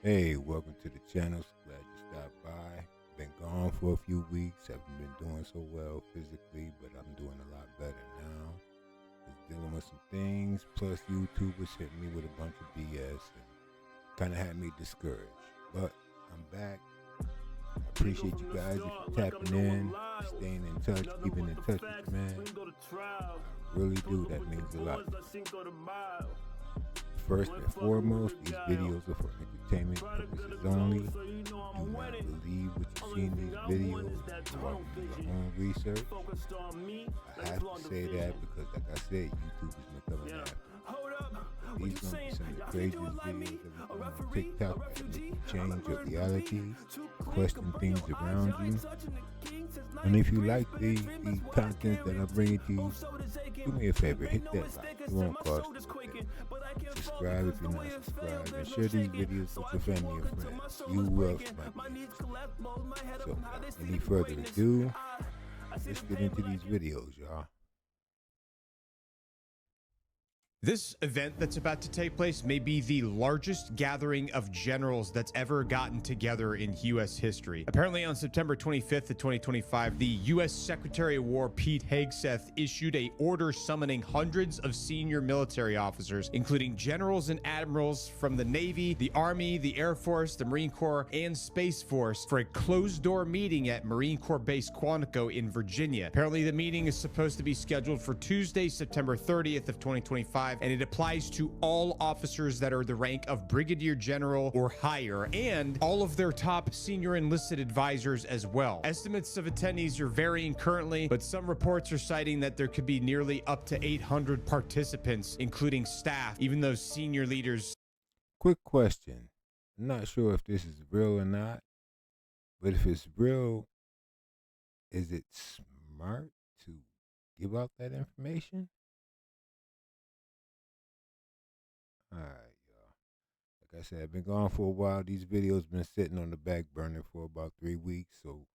Hey, welcome to the channel. So glad you stopped by. Been gone for a few weeks. Haven't been doing so well physically, but I'm doing a lot better now. Just dealing with some things. Plus, YouTubers hit me with a bunch of BS and kind of had me discouraged. But I'm back. I appreciate you guys if you're tapping in, staying in touch, keeping in touch with me, man. I really do. That means a lot. First and foremost, these videos are for entertainment purposes only. Do not believe what you see in these videos. Go out and do your own research. I have to say that because, like I said, YouTube is becoming after. These gonna be some of the craziest videos that we on TikTok that make you change your realities, question things around you. And if you like the content that I'm bringing to you, do me a favor, hit that like. It won't cost you. Subscribe if you're not subscribed, and share these videos with your family and friends. You will might be interested. So without any further ado, let's get into these videos, y'all. This event that's about to take place may be the largest gathering of generals that's ever gotten together in U.S. history. Apparently on September 25th of 2025, the U.S. Secretary of War Pete Hegseth issued an order summoning hundreds of senior military officers, including generals and admirals from the Navy, the Army, the Air Force, the Marine Corps, and Space Force for a closed-door meeting at Marine Corps Base Quantico in Virginia. Apparently the meeting is supposed to be scheduled for Tuesday, September 30th of 2025, and it applies to all officers that are the rank of brigadier general or higher, and all of their top senior enlisted advisors as well. Estimates of attendees are varying currently, but some reports are citing that there could be nearly up to 800 participants, including staff, even those senior leaders. Quick question. I'm not sure if this is real or not, but if it's real, is it smart to give out that information? Alright, y'all. Like I said, I've been gone for a while. These videos been sitting on the back burner for about 3 weeks, so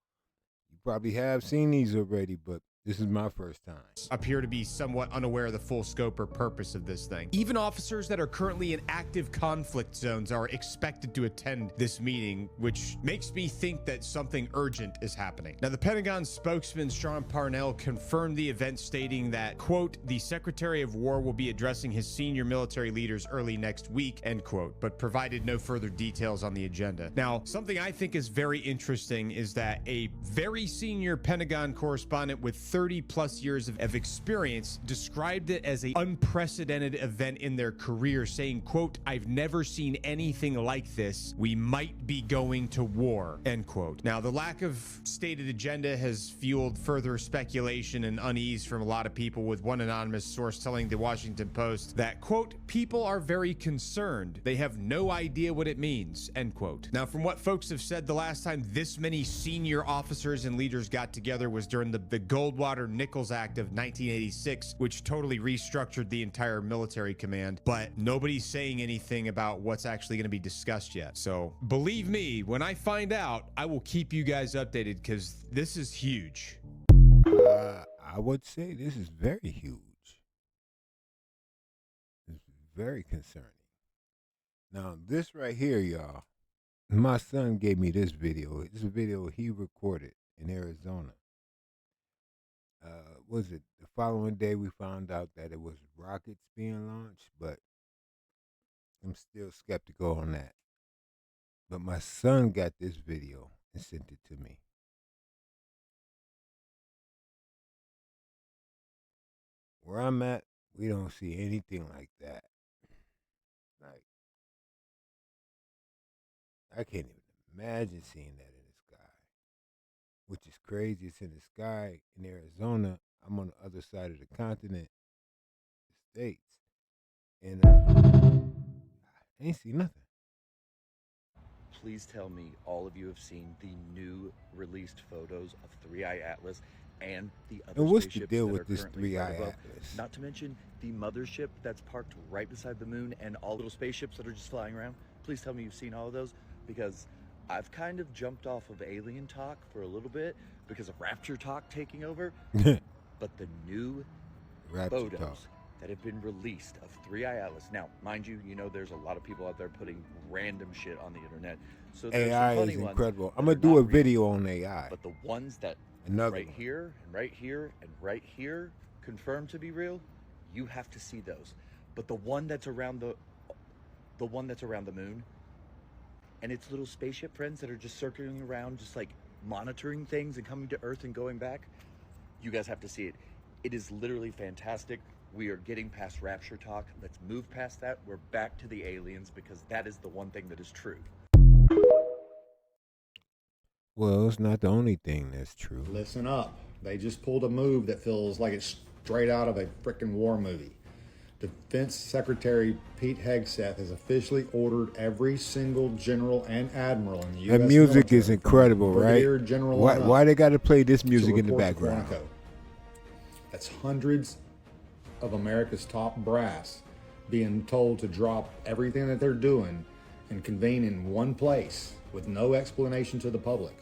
you probably have seen these already, but this is my first time. Appear to be somewhat unaware of the full scope or purpose of this thing. Even officers that are currently in active conflict zones are expected to attend this meeting, which makes me think that something urgent is happening. Now, the Pentagon spokesman Sean Parnell confirmed the event, stating that, quote, the Secretary of War will be addressing his senior military leaders early next week, end quote, but provided no further details on the agenda. Now, something I think is very interesting is that a very senior Pentagon correspondent with 30 plus years of experience described it as an unprecedented event in their career, saying, quote, I've never seen anything like this. We might be going to war, end quote. Now, the lack of stated agenda has fueled further speculation and unease from a lot of people, with one anonymous source telling the Washington Post that, quote, people are very concerned. They have no idea what it means, end quote. Now, from what folks have said, the last time this many senior officers and leaders got together was during the Goldwater-Nichols Act of 1986, which totally restructured the entire military command, but nobody's saying anything about what's actually going to be discussed yet. So believe me, when I find out, I will keep you guys updated, because this is huge. I would say this is very huge. It's very concerning. Now, this right here, y'all, my son gave me this video. It's a video he recorded in Arizona. Was it the following day we found out that it was rockets being launched, but I'm still skeptical on that. But my son got this video and sent it to me. Where I'm at, we don't see anything like that. Like, I can't even imagine seeing that in the sky, which is crazy. It's in the sky in Arizona. I'm on the other side of the continent, the States, and I ain't see nothing. Please tell me all of you have seen the new released photos of 3-Eye Atlas and the other And what's the spaceships deal that with are this currently 3-Eye right above. Atlas? Not to mention the mothership that's parked right beside the moon and all little spaceships that are just flying around. Please tell me you've seen all of those, because I've kind of jumped off of alien talk for a little bit because of rapture talk taking over. But the new Rapture photos talk. that have been released of 3i Atlas. Now, mind you, you know there's a lot of people out there putting random shit on the internet. So there's AI some funny is ones incredible. that I'm gonna are do not a real. video on AI. But the ones that Another right one. here and right here and right here confirmed to be real, you have to see those. But the one that's around the one that's around the moon, and it's little spaceship friends that are just circling around, just like monitoring things and coming to Earth and going back. You guys have to see it. It is literally fantastic. We are getting past rapture talk. Let's move past that. We're back to the aliens because that is the one thing that is true. Well, it's not the only thing that's true. Listen up. They just pulled a move that feels like it's straight out of a freaking war movie. Defense Secretary Pete Hegseth has officially ordered every single general and admiral in the U.S. That music is military, incredible, from right? Brigadier General on up, Why they got to play this music to in the report to background? Quantico. That's hundreds of America's top brass being told to drop everything that they're doing and convene in one place with no explanation to the public.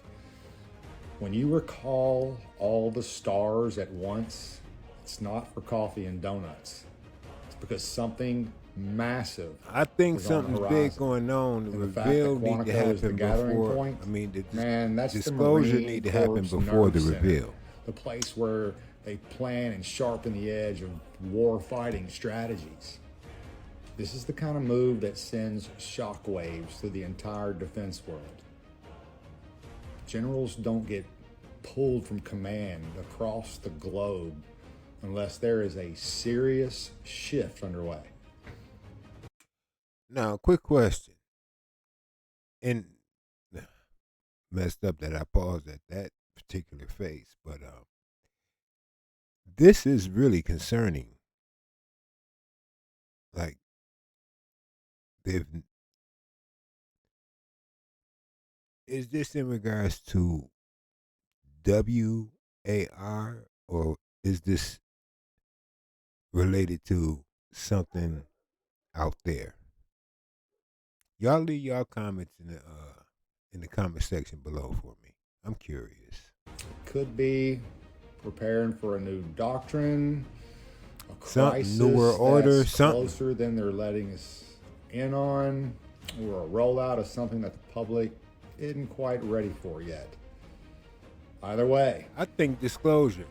When you recall all the stars at once, it's not for coffee and donuts. It's because something massive. I think is on the something's big horizon. going on. The And the fact reveal that need to Quantico is the happen gathering before. point, I mean, the man, that's the disclosure Marine need to happen Corps before the Nerve Center, reveal. the place where they plan and sharpen the edge of war fighting strategies. This is the kind of move that sends shockwaves through the entire defense world. Generals don't get pulled from command across the globe unless there is a serious shift underway. Now, quick question. And messed up that I paused at that particular phase, but this is really concerning. Like, is this in regards to WAR, or is this related to something out there? Y'all leave y'all comments in the comment section below for me. I'm curious. Could be preparing for a new doctrine, a Something, crisis newer order, that's something. closer than they're letting us in on, or a rollout of something that the public isn't quite ready for yet. Either way, I think disclosure.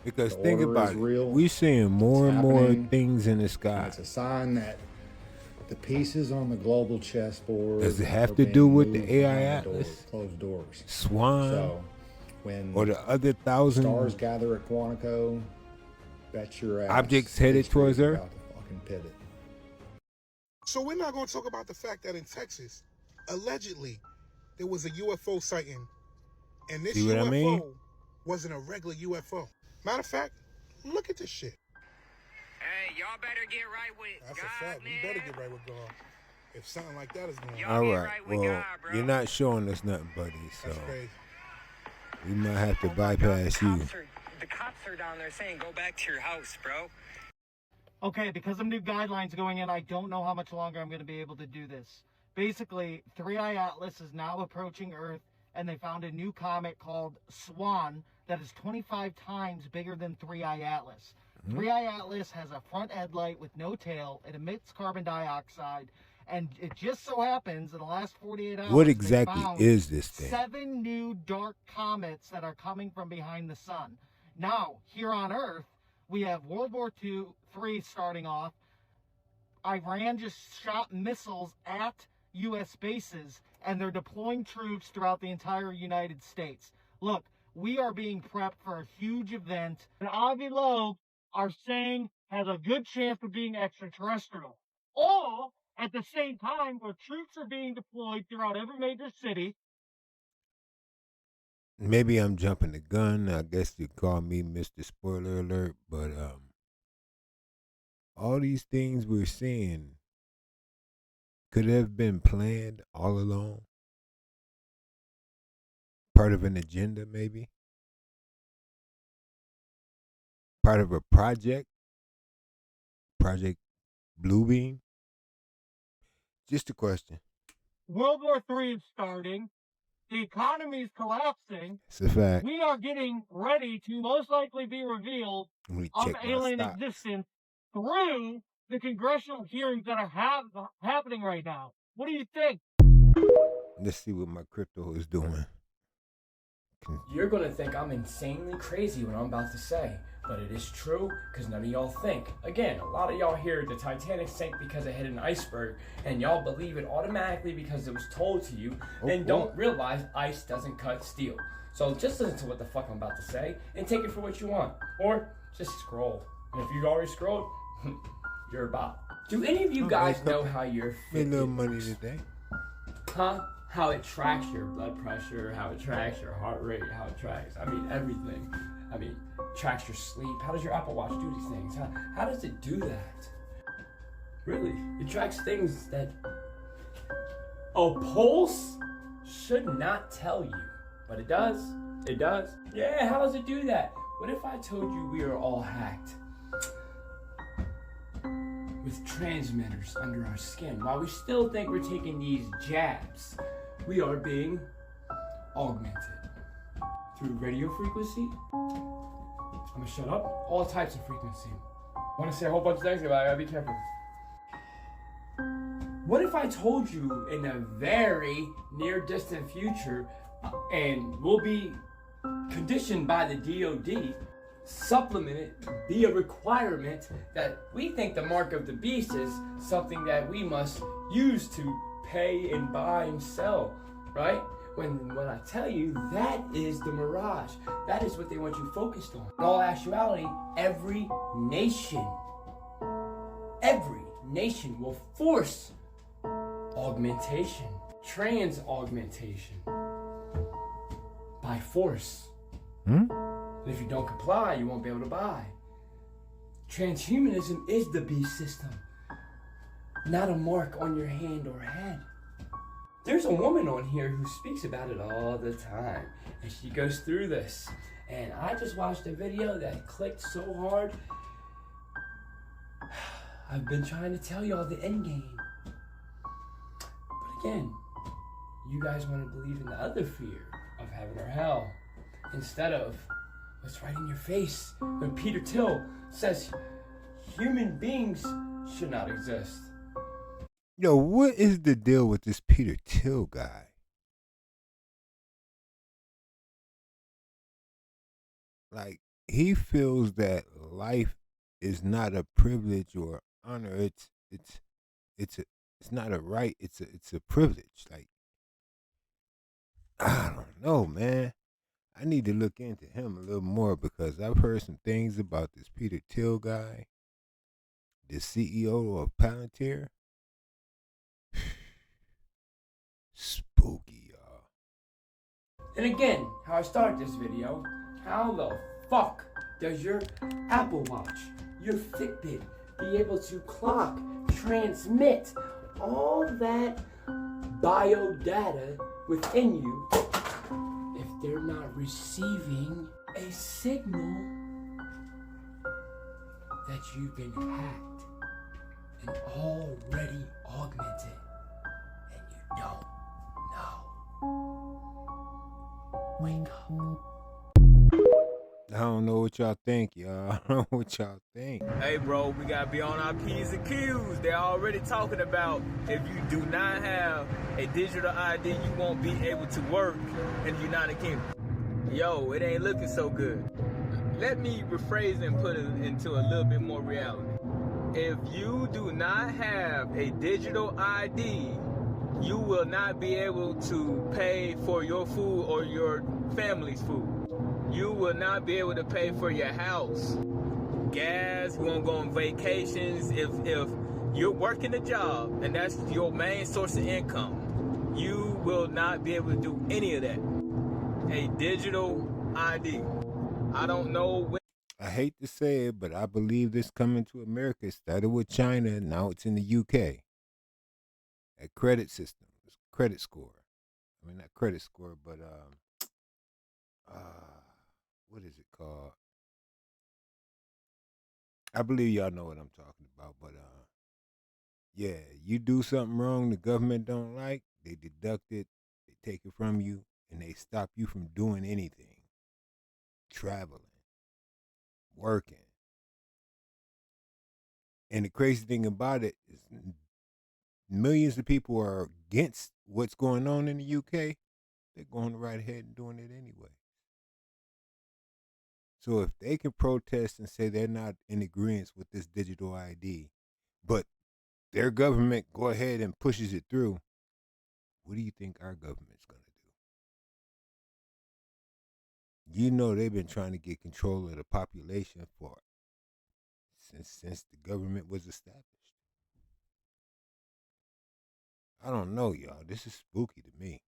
Because the think order about is it. real. We're seeing more It's and more happening, things in the and sky. it's a sign that the pieces on the global chessboard Does it have are to being do with the moved AI behind the Atlas? closed doors. Swan, So when or the other 1,000 stars gather at Quantico, bet your ass objects headed history towards is Earth? about to fucking pivot. So we're not going to talk about the fact that in Texas, allegedly, there was a UFO sighting, and this See what UFO I mean? wasn't a regular UFO. Matter of fact, look at this shit. Hey, y'all better get right with That's God, a fact. man. We better get right with God if something like that is going on. Y'all All get right. right with Well, God, bro. you're not showing us nothing, buddy. So That's crazy. we might have to Oh my God, bypass you. the cops are down there saying go back to your house, bro. Okay, because of new guidelines going in, I don't know how much longer I'm going to be able to do this. Basically, 3i Atlas is now approaching Earth, and they found a new comet called Swan that is 25 times bigger than 3i Atlas. 3i Atlas has a front headlight with no tail. It emits carbon dioxide, and it just so happens in the last 48 hours, What they exactly found is this thing? 7 new dark comets that are coming from behind the sun. Now, here on Earth, we have World War II, III starting off. Iran just shot missiles at U.S. bases, and they're deploying troops throughout the entire United States. Look, we are being prepped for a huge event. And Avi Loeb are saying has a good chance of being extraterrestrial. All at the same time where troops are being deployed throughout every major city. Maybe I'm jumping the gun. I guess you call me Mr. Spoiler Alert, but all these things we're seeing could have been planned all along. Part of an agenda, maybe. Part of a project. Project Bluebeam. Just a question. World War III is starting. The economy is collapsing. It's a fact. We are getting ready to most likely be revealed Let me of check my alien stocks. existence through the congressional hearings that are happening right now. What do you think? Let's see what my crypto is doing. You're gonna think I'm insanely crazy when I'm about to say, but it is true because none of y'all think. Again, a lot of y'all hear the Titanic sank because it hit an iceberg, and y'all believe it automatically because it was told to you, and don't realize ice doesn't cut steel. So just listen to what the fuck I'm about to say and take it for what you want, or just scroll. And if you've already scrolled, you're a bot. Do any of you guys know how your made a little money today? Huh? How it tracks your blood pressure, how it tracks your heart rate, how it tracks, everything. Tracks your sleep. How does your Apple Watch do these things? How does it do that? Really? It tracks things that a pulse should not tell you. But it does. It does. Yeah, how does it do that? What if I told you we are all hacked? With transmitters under our skin. While we still think we're taking these jabs, we are being augmented through radio frequency. I'm gonna shut up. All types of frequency. I wanna say a whole bunch of things, but I gotta be careful. What if I told you in a very near distant future, and we'll be conditioned by the DOD, supplemented, be a requirement that we think the mark of the beast is something that we must use to pay and buy and sell, right? When I tell you that is the mirage, that is what they want you focused on. In all actuality, every nation will force augmentation, trans augmentation by force. And if you don't comply, you won't be able to buy. Transhumanism is the beast system, not a mark on your hand or head. There's a woman on here who speaks about it all the time, and she goes through this. And I just watched a video that clicked so hard. I've been trying to tell y'all the end game. But again, you guys want to believe in the other fear of heaven or hell, instead of what's right in your face when Peter Thiel says human beings should not exist. Yo, what is the deal with this Peter Thiel guy? Like, he feels that life is not a privilege or honor. It's not a right. It's a privilege. Like, I don't know, man. I need to look into him a little more because I've heard some things about this Peter Thiel guy, the CEO of Palantir. Spooky, y'all. And again, how I started this video, how the fuck does your Apple Watch, your Fitbit, be able to clock, transmit all that bio data within you if they're not receiving a signal that you've been hacked and already augmented and you don't know? Wake up. I don't know what y'all think, y'all. I don't know what y'all think. Hey, bro, we gotta be on our P's and Q's. They're already talking about if you do not have a digital ID, you won't be able to work in the United Kingdom. Yo, it ain't looking so good. Let me rephrase and put it into a little bit more reality. If you do not have a digital ID, you will not be able to pay for your food or your family's food. You will not be able to pay for your house, gas, you won't go on vacations. If you're working a job and that's your main source of income, you will not be able to do any of that. A digital ID. I don't know when. I hate to say it, but I believe this coming to America. It started with China, now it's in the UK. A credit system, credit score. I mean, not credit score, but what is it called? I believe y'all know what I'm talking about, but yeah, you do something wrong the government don't like, they deduct it, they take it from you, and they stop you from doing anything. Traveling, working. And the crazy thing about it is millions of people are against what's going on in the UK. They're going right ahead and doing it anyway. So if they can protest and say they're not in agreement with this digital ID, but their government go ahead and pushes it through, what do you think our government's going to do? You know they've been trying to get control of the population for since the government was established. I don't know, y'all. This is spooky to me.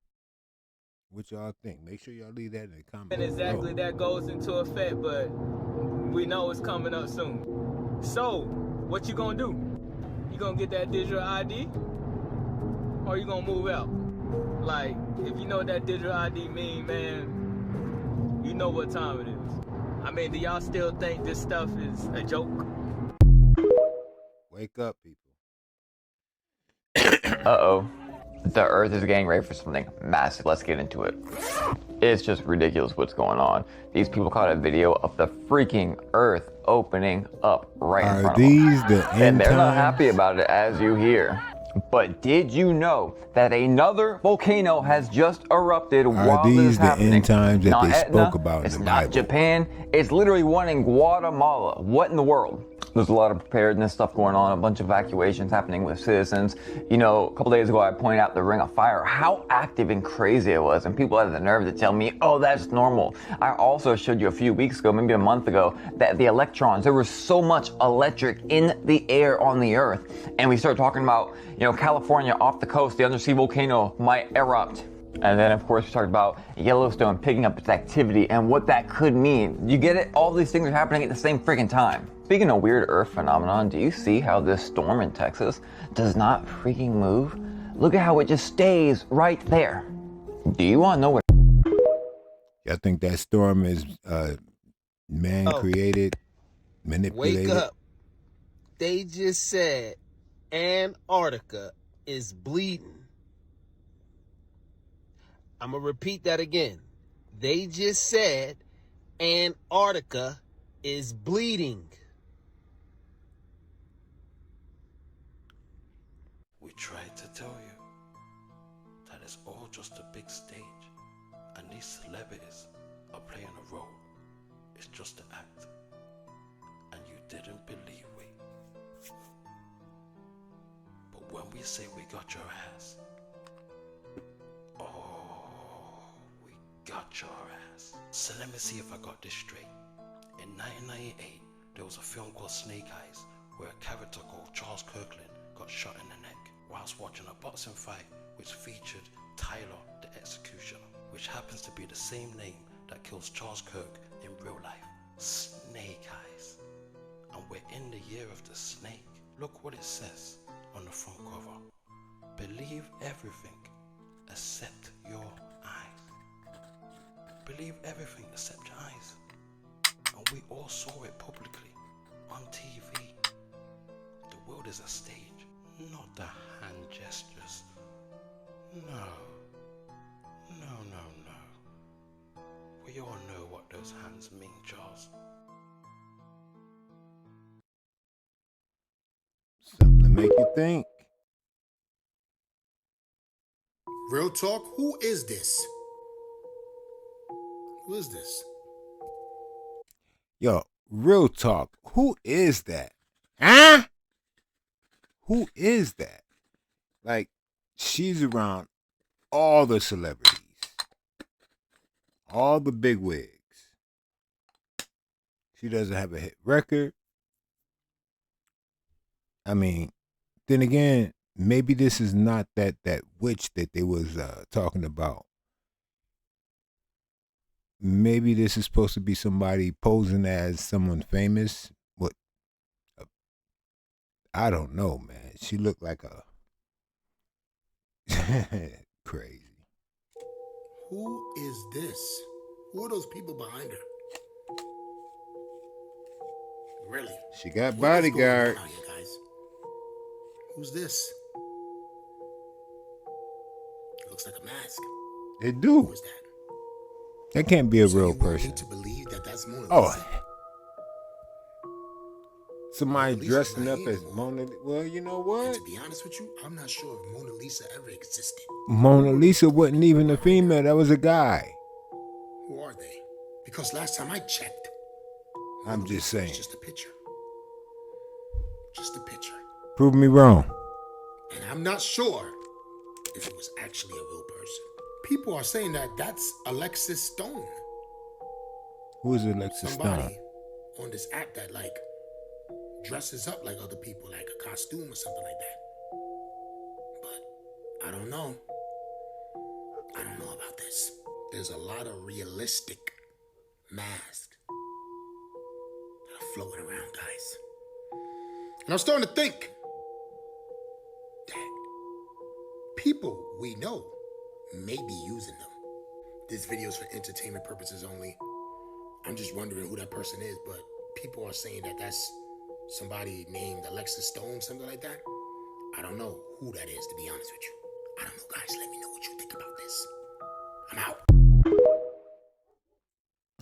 What y'all think? Make sure y'all leave that in the comments. And exactly that goes into effect, but we know it's coming up soon. So, what you gonna do? You gonna get that digital ID? Or you gonna move out? Like, if you know what that digital ID mean, man, you know what time it is. I mean, do y'all still think this stuff is a joke? Wake up, people. Uh-oh. The Earth is getting ready for something massive. Let's get into it. It's just ridiculous what's going on. These people caught a video of the freaking Earth opening up right in front of them. Are these the end And they're not times? happy about it, as you hear. But did you know that another volcano has just erupted while this these is the happening? end times that Not they Etna, spoke about in it's the not Bible? Japan. It's literally one in Guatemala. What in the world? There's a lot of preparedness stuff going on, a bunch of evacuations happening with citizens. You know, a couple days ago I pointed out the Ring of Fire, how active and crazy it was, and people had the nerve to tell me, oh, that's normal. I also showed you a few weeks ago, maybe a month ago, that the electrons, there was so much electric in the air on the Earth, and we started talking about, you know, California off the coast, the undersea volcano might erupt. And then, of course, we talked about Yellowstone picking up its activity and what that could mean. You get it? All these things are happening at the same freaking time. Speaking of weird Earth phenomenon, do you see how this storm in Texas does not freaking move? Look at how it just stays right there. Do you want to know what? I think that storm is man-created, manipulated. Wake up. They just said Antarctica is bleeding. I'm going to repeat that again. They just said Antarctica is bleeding. We tried to tell you that it's all just a big stage and these celebrities are playing a role. It's just an act. And you didn't believe we. But when we say we got your ass, we got your ass. So let me see if I got this straight. In 1998, there was a film called Snake Eyes where a character called Charles Kirkland got shot in the neck whilst watching a boxing fight which featured Tyler the Executioner, which happens to be the same name that kills Charles Kirk in real life. Snake Eyes. And we're in the year of the snake. Look what it says on the front cover. Believe everything except your eyes. Believe everything except your eyes. And we all saw it publicly on TV. The world is a stage, not the hand gestures. No. We all know what those hands mean, Charles. Something to make you think. Real talk, who is this? Who is this? Yo, real talk, who is that? Huh? Who is that? Like, she's around all the celebrities. All the big wigs. She doesn't have a hit record. I mean, then again, maybe this is not that witch that they was talking about. Maybe this is supposed to be somebody posing as someone famous. What? I don't know, man. She looked like a crazy. Who is this? Who are those people behind her? Really? She got What is going on bodyguards. out here, guys? Who's this? It looks like a mask. They do. Who is that? That can't be a So real you want me person. to believe that that's Mona Oh, Lisa? somebody Mona Lisa's dressing not up here as anymore. Mona. Well, you know And what? to be honest with you, I'm not sure if Mona Lisa ever existed. Mona Lisa wasn't even a female. That was a guy. Who are they? Because last time I checked, I'm Mona just Lisa was saying. just a picture. Just a picture. Prove me wrong. And I'm not sure if it was actually a real person. People are saying that that's Alexis Stone. Who is Alexis Somebody Stone? on this app that like dresses up like other people, like a costume or something like that. But I don't know. I don't know about this. There's a lot of realistic masks that are floating around, guys. And I'm starting to think that people we know may be using them. This video's for entertainment purposes only. I'm just wondering who that person is, but people are saying that that's somebody named Alexis Stone, something like that. I don't know who that is, to be honest with you. I don't know, guys. Let me know what you think about this. I'm out.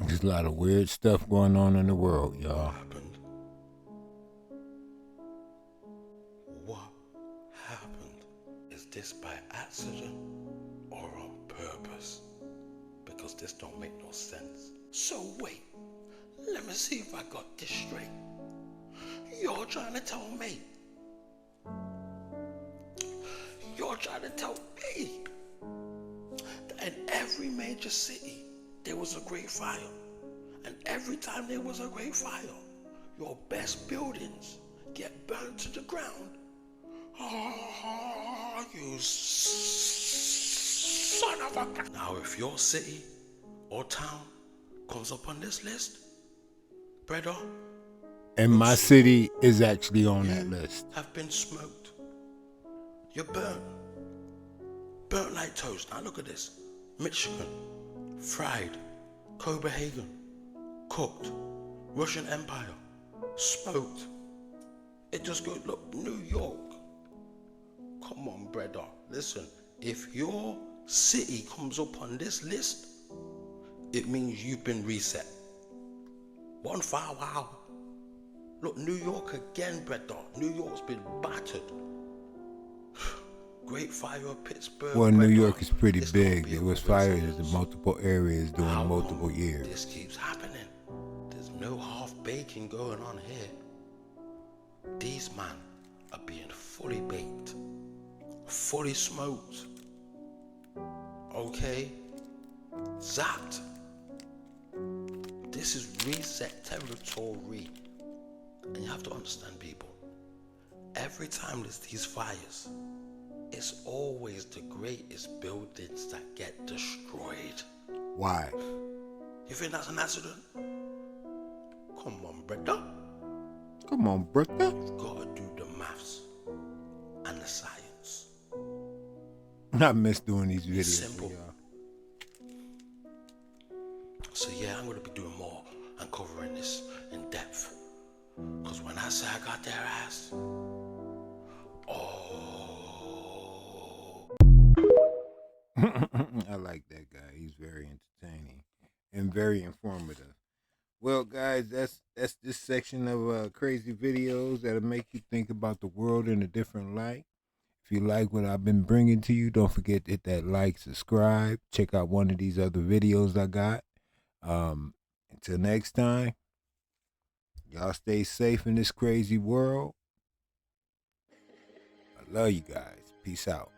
There's a lot of weird stuff going on in the world, y'all. What happened? Is this by accident or on purpose? Because this don't make no sense. So wait, let me see if I got this straight. You're trying to tell me that in every major city there was a great fire, and every time there was a great fire, your best buildings get burnt to the ground? Oh, you son of a... Now if your city or town comes up on this list, brother, And my city is actually on that list. have been smoked. You're burnt like toast. Now look at this. Michigan, fried, Copenhagen, cooked, Russian Empire, smoked. It just goes, look, New York. Come on, brother. Listen, if your city comes up on this list, it means you've been reset. One fire, wow. Look, New York again, brother. New York's been battered. Great fire of Pittsburgh. Well, New brother. York is pretty It's gonna big. be There a was fires in multiple areas during multiple years. This keeps happening. There's no half baking going on here. These men are being fully baked, fully smoked. Okay? Zapped. This is reset territory. And you have to understand, people, every time there's these fires, it's always the greatest buildings that get destroyed. Why? You think that's an accident? Come on, brother. Come on, brother. You've got to do the maths and the science. I miss doing these videos. It's simple. So yeah, I'm going to be doing more and covering this in depth. Because when I say I got their ass, I like that guy. He's very entertaining and very informative. Well, guys, that's this section of crazy videos that'll make you think about the world in a different light. If you like what I've been bringing to you, don't forget to hit that like, subscribe, check out one of these other videos I got. Until next time, y'all stay safe in this crazy world. I love you guys. Peace out.